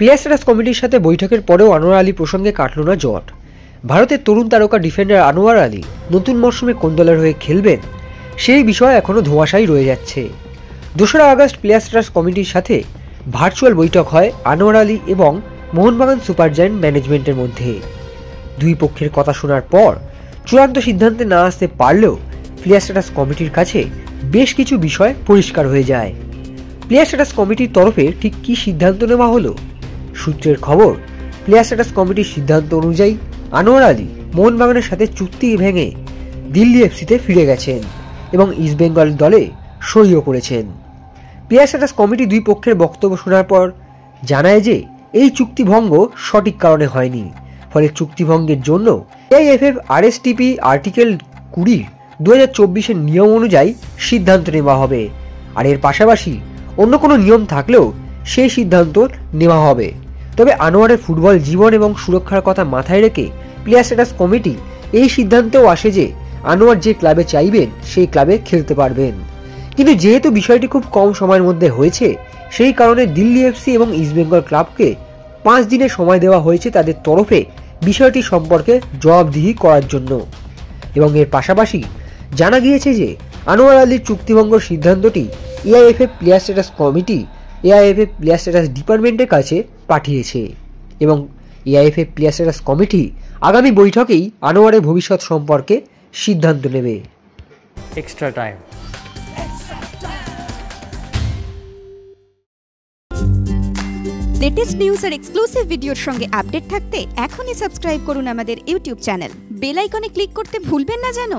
Player status কমিটির সাথে বৈঠকের পরেও আনোয়ার আলী প্রসঙ্গে কাটল না জট। ভারতের তরুণ তারকা ডিফেন্ডার আনোয়ার আলী নতুন মরশুমে কোন দলের হয়ে খেলবেন সেই বিষয়ে এখনও ধোঁয়াশাই রয়ে যাচ্ছে। 2রা আগস্ট প্লেয়ার স্ট্যাটাস কমিটির সাথে ভার্চুয়াল বৈঠক হয় আনোয়ার আলী এবং মোহনবাগান সুপার জায়ান্ট ম্যানেজমেন্টের মধ্যে। দুই পক্ষের কথা শোনার পর চূড়ান্ত সিদ্ধান্তে না আসতে পারলেও প্লেয়ার স্ট্যাটাস কমিটির কাছে বেশ কিছু বিষয় পরিষ্কার হয়ে যায়। প্লেয়ার স্ট্যাটাস কমিটির তরফে ঠিক কী সিদ্ধান্ত নেওয়া হলো? সূত্রের খবর, প্লেয়ার স্ট্যাটাস কমিটির সিদ্ধান্ত অনুযায়ী আনোয়ার আলী মোহনবাগানের সাথে চুক্তি ভেঙে দিল্লি এফসিতে ফিরে গেছেন এবং ইস্টবেঙ্গল দলে সইও করেছেন। প্লেয়ার স্ট্যাটাস কমিটি দুই পক্ষের বক্তব্য শোনার পর জানায় যে এই চুক্তি ভঙ্গ সঠিক কারণে হয়নি, ফলে চুক্তি ভঙ্গের জন্য এআইএফএফ আরএসটিপি আর্টিকেল 20/2024 নিয়ম অনুযায়ী সিদ্ধান্ত নেওয়া হবে। আর এর পাশাপাশি অন্য কোনো নিয়ম থাকলেও সেই সিদ্ধান্ত নেওয়া হবে। তবে আনোয়ারের ফুটবল জীবন এবং সুরক্ষার কথা মাথায় রেখে প্লেয়ার স্ট্যাটাস কমিটি এই সিদ্ধান্তেও আসে যে আনোয়ার যে ক্লাবে চাইবেন সেই ক্লাবে খেলতে পারবেন। কিন্তু যেহেতু বিষয়টি খুব কম সময়ের মধ্যে হয়েছে, সেই কারণে দিল্লি এফসি এবং ইস্টবেঙ্গল ক্লাবকে 5 দিনের সময় দেওয়া হয়েছে তাদের তরফে বিষয়টি সম্পর্কে জবাবদিহি করার জন্য। এবং এর পাশাপাশি জানা গিয়েছে যে আনোয়ার আলীর চুক্তিভঙ্গ সিদ্ধান্তটি AIFF player status committee AIFF player status ডিপার্টমেন্টের কাছে পাঠিয়েছে এবং এআইএফএফ প্লেয়ার স্ট্যাটাস কমিটি আগামী বৈঠকেই আনোয়ারের ভবিষ্যৎ সম্পর্কে সিদ্ধান্ত নেবে। Extra time. লেটেস্ট নিউজ আর এক্সক্লুসিভ ভিডিওর সঙ্গে আপডেট থাকতে এখনই সাবস্ক্রাইব করুন আমাদের ইউটিউব চ্যানেল। বেল আইকনে ক্লিক করতে ভুলবেন না যেন।